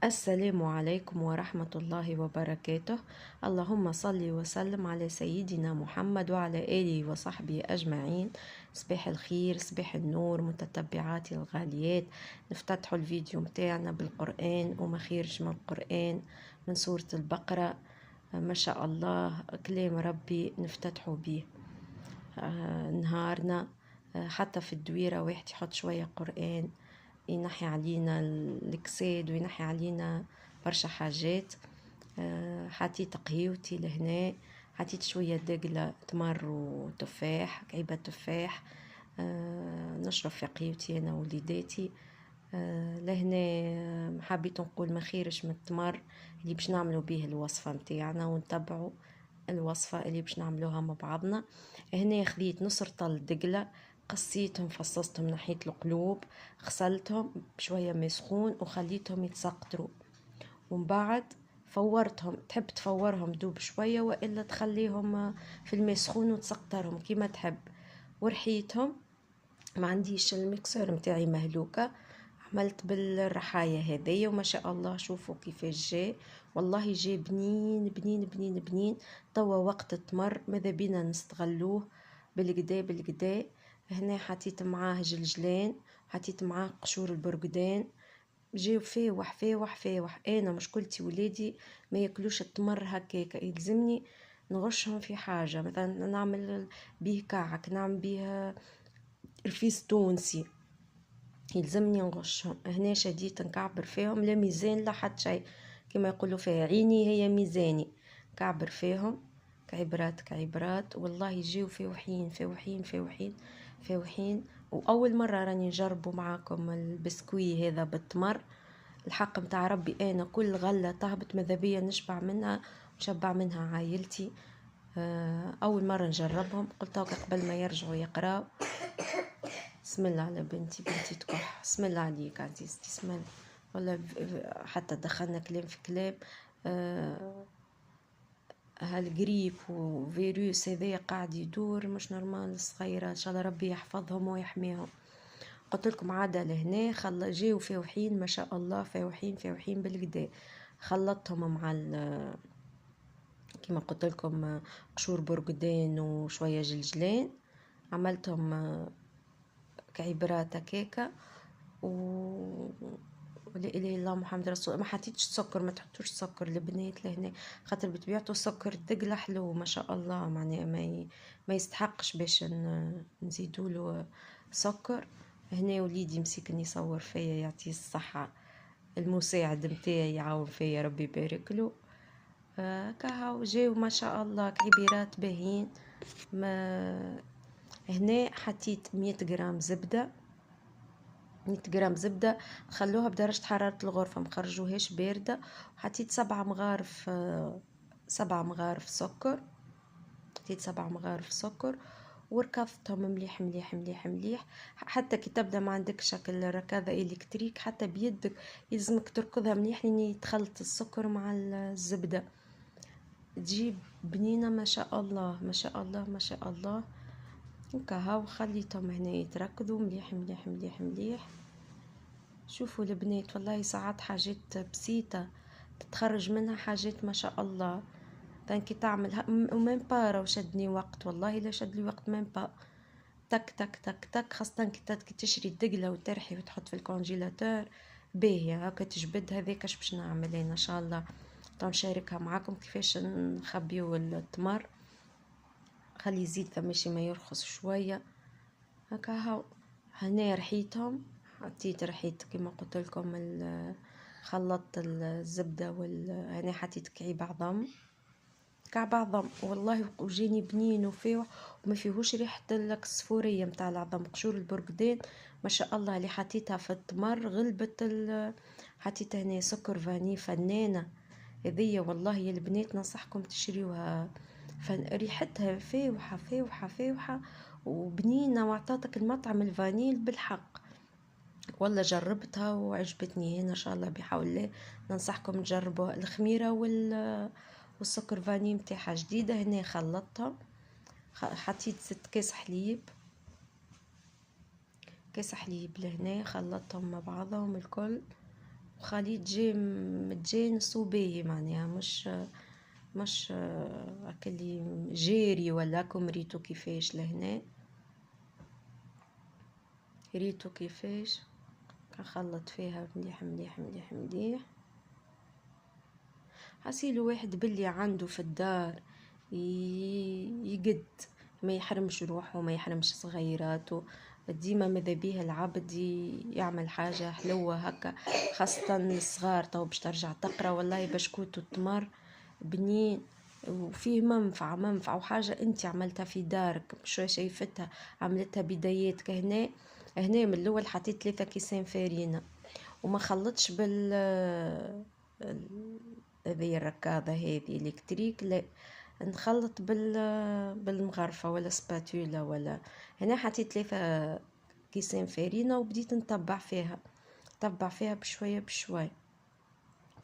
السلام عليكم ورحمة الله وبركاته. اللهم صل وسلم على سيدنا محمد وعلى آله وصحبه أجمعين. صباح الخير، صباح النور، متتبعاتي الغاليات. نفتتح الفيديو متاعنا بالقرآن وما خيرش من القرآن، من سورة البقرة. ما شاء الله كلام ربي نفتتحوا به نهارنا. حتى في الدويرة واحد يحط شوية قرآن ينحي علينا الكساد وينحي علينا برشا حاجات. حطيت قهيوتي لهنا، حطيت شوية دقلة تمر وتفاح، كعيبة تفاح. نشرب في قهيوتي أنا ووليداتي. لهنا حبيت نقول ما خيرش من التمر اللي باش نعملوا به الوصفة متاعنا ونتبعوا الوصفة اللي باش نعملوها مع بعضنا. هنا خذيت نص رطل دقلة، قصيتهم، فصصتهم، نحيت القلوب، غسلتهم بشوية ماء سخون وخليتهم يتسقطروا، ومن بعد فورتهم. تحب تفورهم دوب شوية وإلا تخليهم في الماء سخون وتسقطرهم كيما تحب. ورحيتهم، ما عنديش الميكسر متاعي مهلوكة، عملت بالرحاية هذية وما شاء الله شوفوا كيفاش جاء. والله جاء بنين بنين بنين بنين. توا وقت التمر ماذا بينا نستغلوه بالقدا بالقدا. هنا حطيت معاه جلجلان، حطيت معاه قشور البرقدان، جاو فاوح فاوح فاوح. انا مشكلتي ولادي ما ياكلوش التمر هكاك، يلزمني نغشهم في حاجة، مثلا نعمل بيه كعك، نعمل بيه رفيس تونسي، يلزمني نغشهم. هنا شديت نكعبر فيهم، لا ميزان لا حد شيء، كما يقولوا فيها عيني هي ميزاني. كعبر فيهم كعبرات كعبرات، والله يجيو فاوحين فاوحين فاوحين فاوحين. واول مره راني نجربوا معاكم البسكوي هذا بالتمر. الحق متاع ربي انا كل غله تهبط ماذا بيا نشبع منها ونشبع منها عائلتي. اول مره نجربهم، قلت هكا قبل ما يرجعوا يقراو. بسم الله على بنتي تكح، بسم الله عليك عزيزتي، بسم الله. ولا حتى دخلنا كلام في كلام. هالجريب وفيروس هذا قاعد يدور مش نورمال. الصغيرة ان شاء الله ربي يحفظهم ويحميهم. قلت لكم عادة لهنا جاو فاوحين ما شاء الله، فاوحين فاوحين بالكدا. خلطتهم مع كما قلت لكم قشور برقدان وشوية جلجلان، عملتهم كعبرات هكاكا. ولا اله الا الله محمد رسول. ما حطيتش سكر، ما تحطوش سكر البنات لهنا، خاطر بتبيعتو سكر الدقلة حلو ما شاء الله، معناها ما يستحقش باش نزيدوله سكر. هنا وليدي مسكني يصور فيا، يعطيه الصحة، المساعد متاعي يعاون فيا ربي يبارك له. كهو جاو ما شاء الله كعبيرات باهين. ما هنا حطيت 100 جرام زبدة، 100 جرام زبدة، خلوها بدرجة حرارة الغرفة، مخرجوهاش باردة. وحطيت 7 مغارف سكر، حطيت 7 مغارف سكر، وركضتهم مليح مليح مليح مليح. حتى كي تبدا ما عندك شكل ركاضة الكتريك، حتى بيدك يلزمك تركضها مليح لين يتخلط السكر مع الزبدة، تجيب بنينة ما شاء الله ما شاء الله ما شاء الله. وكهو خليتهم هنا يتركضوا مليح مليح مليح مليح. شوفوا البنات والله ساعات حاجات بسيطة تتخرج منها حاجات ما شاء الله. كي تعمل ومين با راهو شدني وقت، والله لا شد لي وقت مين با. تك تك تك تك، خاصة كي تشري الدقلة وترحي وتحط في الكونجيلاتور باهية هكا تجبد. هذاك اش باش نعمل انا ان شاء الله، نشاركها معاكم كيفاش نخبيو التمر. خلي يزيد ثماشي ما يرخص شوية هكا. هاو هنا رحيتهم، رحيت كما قلت لكم خلطت الزبدة هنا حطيت كعب عظم والله، وجاني بنين وفيه وما فيهوش ريحة الكسفورية متاع العظم. قشور البرقدان ما شاء الله اللي حطيتها في التمر غلبت حطيت هنا سكر فاني فنانة هذية. والله يا البنات ننصحكم تشريوها، ريحتها فاوحة فاوحة فاوحة وبنينة، وعطاتك المطعم الفانيل بالحق. والله جربتها وعجبتني. هنا ان شاء الله بحول الله ننصحكم تجربوا الخميرة والسكر فاني متاعها جديدة. هنا خلطتها، حطيت 6 كاس حليب لهنا، خلطتهم مع بعضهم الكل، وخليط جاي متجانس وباهي، معناها مش هكلي جيري ولا كم. ريتو كيفاش لهنا، ريتو كيفاش كنخلط فيها مليح مليح مليح مليح. حسيلو واحد باللي عنده في الدار يقد، ما يحرمش روحه ما يحرمش صغيراته. ديما ماذا بيه العبد يعمل حاجة حلوة هكا، خاصة الصغار تو باش ترجع تقرا. والله بشكوت التمر بنين وفيه منفعة وحاجة انت عملتها في دارك مش شايفتها، عملتها بداياتك. هنا من الاول حطيت 3 كيسان فارينة وما خلطش هذه الركاضة هذه الكتريك، لا نخلط بالمغرفة ولا سباتولا ولا. هنا حطيت 3 كيسان فارينة وبديت نطبع فيها بشوية بشوية،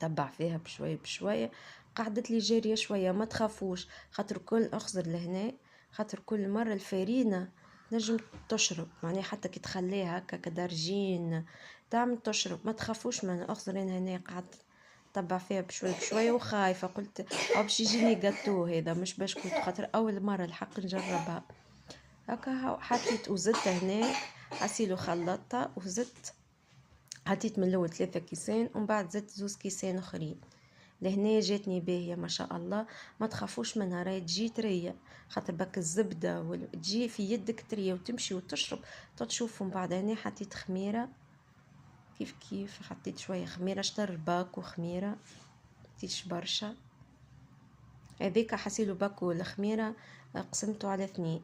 طبع فيها بشوية بشوية. قعدت لي جارية شوية، ما تخافوش خاطر كل اخزر لهنا، خاطر كل مرة الفارينة نجم تشرب، معناها حتى كي تخليها هكا كدرجين تعمل تشرب. ما تخافوش من اخزر. هنا قعدت طبع فيها بشوية بشوية وخايفة، قلت او باش يجيني جاتو هذا مش بسكوت، خاطر اول مرة الحق نجربها هكا. حطيت وزدت هنا حسيلو خلطتها وزدت، حطيت من الاول 3 كيسان ومن بعد زدت 2 كيسان اخرين. لهنا جاتني باهية ما شاء الله. ما تخافوش منها، راهي تجي طرية، خاطر بك الزبدة تجي في يدك طرية وتمشي وتشرب تشوفوا. من بعد هنا حطيت خميرة كيف حطيت شوية خميرة، شطر باكو خميرة متيش برشا. هذيك حسيلو باكو الخميرة قسمته على 2،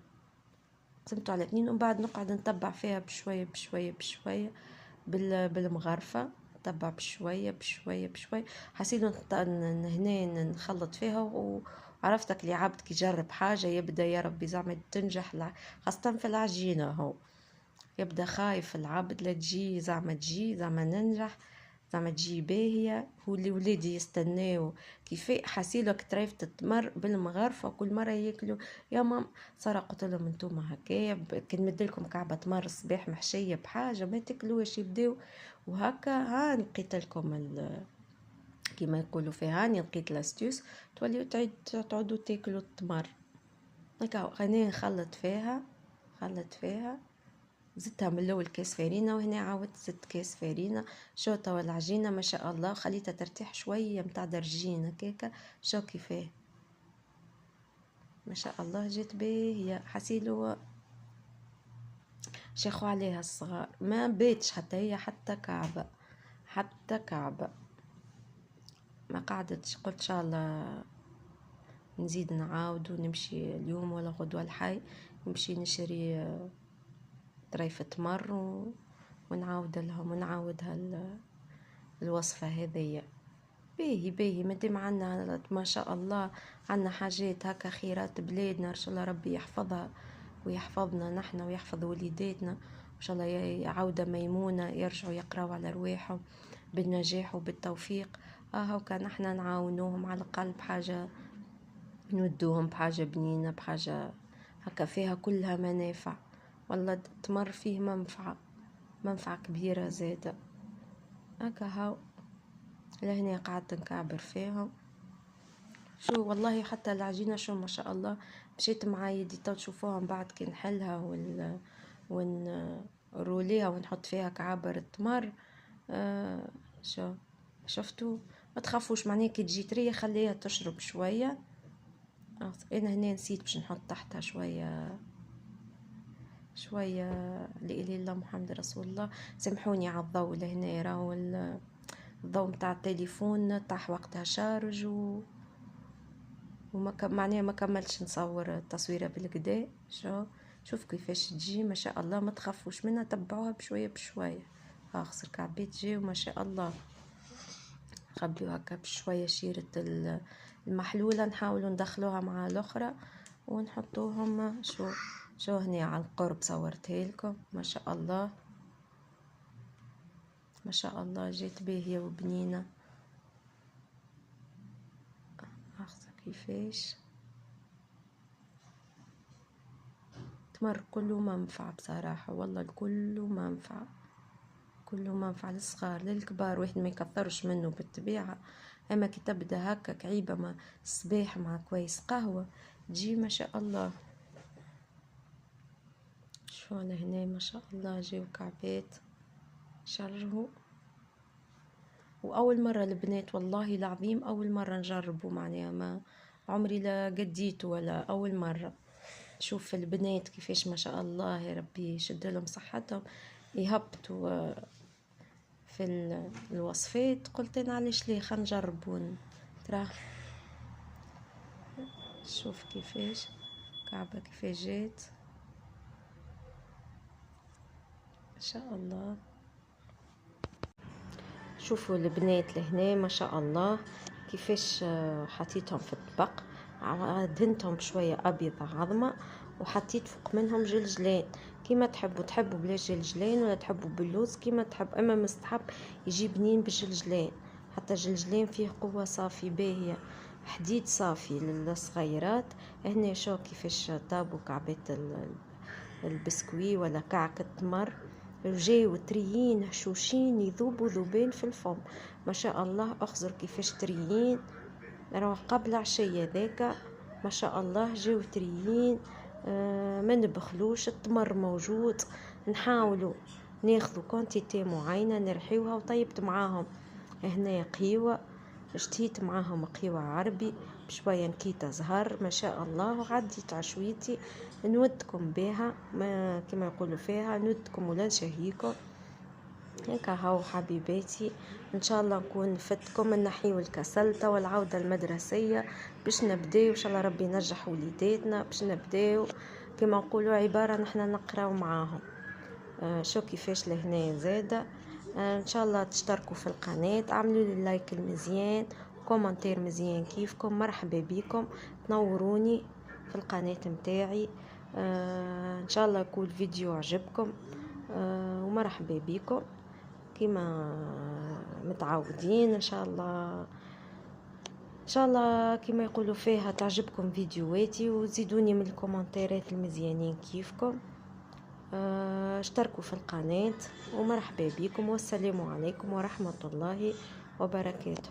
ومن بعد نقعد نطبع فيها بشوية بشوية بشوية بالمغرفة. نطبع بشوية بشوية بشوية. حسيلو هنا نخلط فيها وعرفتك اللي عبد يجرب حاجة يبدأ يا ربي زعما تنجح، خاصة في العجينة هو يبدأ خايف العبد لا تجي زعما ننجح، زعما تجي باهية. هو اللي ولادي يستناو كيف حسيلك طريفة التمر بالمغرفة كل مرة ياكلوا يا مام. صار قلت لهم انتوما هكايا كي نمدلكم كعبة تمر الصباح محشية بحاجة ما تاكلوش يبداو وهكا. ها لقيت لكم كيما يقولوا فيها، هاني لقيت لاستيوس توليو تعودوا تاكلوا التمر هكا. خليني نخلط فيها زدتها من الاول كاس فارينة وهنا عاودت زدت كاس فارينة. شو توا العجينة ما شاء الله خليتها ترتاح شوية متاع درجين هكاكا. شو كيفاه ما شاء الله جات باهية. حسيلو شيخوا عليها الصغار ما بيتش حتى هي حتى كعبة ما قعدتش. قلت ان شاء الله نزيد نعاود ونمشي اليوم ولا غدوة الحي نمشي نشري طريفة تمر ونعاود لهم ونعاودها الوصفة هذية. باهي مادام عنا ما شاء الله عنا حاجات هكا خيرات بلادنا ان شاء الله ربي يحفظها ويحفظنا نحن ويحفظ وليداتنا ان شاء الله. عودة ميمونة يرجعوا يقراوا على رواحهم بالنجاح وبالتوفيق. هاكا نحن نعاونوهم على الاقل بحاجة، نودوهم بحاجة بنينة بحاجة هكا فيها كلها منافع. والله التمر فيه منفعة كبيرة زادة هكا. هاو لهنا قعدت نكعبر فيهم. شو والله حتى العجينة شو ما شاء الله مشيت مع يدي تشوفوها من بعد كي نحلها ونروليها ونحط فيها كعابر التمر. شفتوا ما تخافوش معناها كي تجي طرية خليها تشرب شوية. انا هنا نسيت باش نحط تحتها شوية لا اله الا الله محمد رسول الله. سامحوني على الضوء لهنا راهو الضوء متاع التليفون طاح وقتها شارج معناها ما كملتش نصور التصويره بالكدا. شوف كيفاش تجي ما شاء الله. ما تخافوش منها تبعوها بشويه بشويه. خسر كعبات جاو ما شاء الله. خبيو هكا بشويه شيرة المحلوله نحاولوا ندخلوها مع الاخرى ونحطوهم. شو هنا على القرب صورتها لكم ما شاء الله ما شاء الله جات باهيه وبنينه. كيفاش تمر كله منفعة بصراحة والله الكل منفعة. كله منفعة للصغار للكبار، واحد ما يكثرش منه بالطبيعة. اما كي تبدا هكاك عيبة مع الصباح مع كويس قهوة تجي ما شاء الله. شو هنا ما شاء الله جاو كعبات شرهوا. واول مرة البنات والله العظيم اول مرة نجربه، معناها ما عمري لا قديته ولا اول مرة. شوف البنات كيفاش ما شاء الله يا ربي يشد لهم صحتهم يهبطوا في الوصفات. قلت انا علاش ليه خلينا نجربون. ترى شوف كيفاش كعبة كيفاش جات ما شاء الله. شوفوا البنات لهنا ما شاء الله كيفاش حطيتهم في الطبق، دهنتهم بشويه ابيض عظمه وحطيت فوق منهم جلجلين. كيما تحبوا بلا جلجلين ولا تحبوا باللوز كيما تحب، اما مستحب يجي بنين بالجلجلين، حتى الجلجلين فيه قوه صافي باهيه، حديد صافي للصغيرات. هنا شو كيفاش طابوا كعبات البسكوي ولا كعك التمر، جايو تريين هشوشين يذوبوا ذوبين في الفم ما شاء الله. اخزر كيفاش تريين، راهو قبل عشية ذاك ما شاء الله جاو تريين. ما نبخلوش، التمر موجود. نحاولوا ناخذوا كونتيتي معينه نرحيوها. وطيبت معاهم هنا قهوه، اشتيت معاهم قهوه عربي بشويه نكيته زهر ما شاء الله. وعديت عشويتي نودكم بها، ما كما يقولوا فيها نودكم ولا نشهيكم. هيك هاو حبيباتي، ان شاء الله نكون فتكم نحيو الكسلة والعودة المدرسية باش نبداو ان شاء الله. ربي ينجح وليداتنا باش نبداو كما نقولوا عبارة نحنا نقراو معاهم. شو كيفاش لهنا زادة. ان شاء الله تشتركوا في القناة، اعملوا لي لايك المزيان كومنتير مزيان كيفكم. مرحبا بكم، تنوروني في القناة متاعي. ان شاء الله يكون الفيديو عجبكم. ومرحبا بكم كما متعودين ان شاء الله. ان شاء الله كما يقولوا فيها تعجبكم فيديوهاتي، وزيدوني من الكومنتات المزيانين كيفكم. اشتركوا في القناة ومرحبا بكم، والسلام عليكم ورحمة الله وبركاته.